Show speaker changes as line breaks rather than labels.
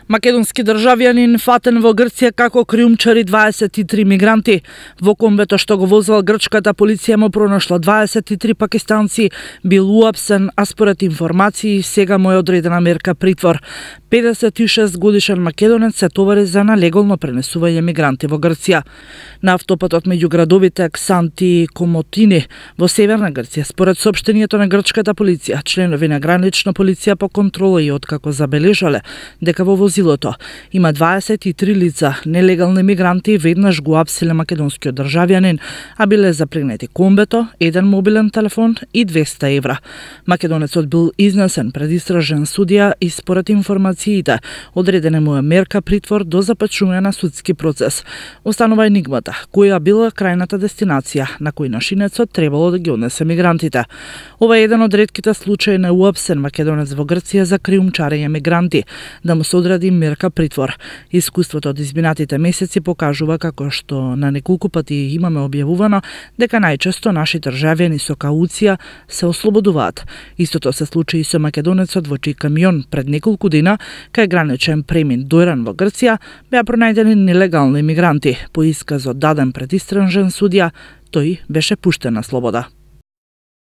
Македонски државјанин фатен во Грција како криумчари 23 мигранти. Во комбето што го возел грчката полиција му пронашла 23 пакистанци, бил уапсен, а според информации сега му е одредена мерка притвор. 56 годишен македонец се товари за нелегално пренесување мигранти во Грција. На автопатот меѓу градовите Ксанти и Комотини во северна Грција, според соопштението на грчката полиција, членови на гранична полиција по контрола и откако забележале дека во возилото има 23 лица нелегални мигранти, веднаш го апсиле македонскиот државјанин, а биле запрегнети комбето, еден мобилен телефон и 200 евра. Македонецот бил изнесен пред истражен судија и според информациите одредена му е мерка притвор до започнување на судски процес. Останува енигмата која била крајната дестинација на кој нашинецот требало да ги однесе мигрантите. Ова е еден од ретките случаи на уапсен македонец во Грција за криумчарење мигранти, да му се одреди мерка притвор. Искуството од изминатите месеци покажува како што на неколку пати имаме објавувано дека најчесто наши државјани со кауција се ослободуваат. Истото се случи и со македонецот во чиј камион пред неколку дена кај граничен премин Дојран во Грција беа пронајдени нелегални мигранти. По исказот даден пред истражен судија, тој беше пуштен на слобода.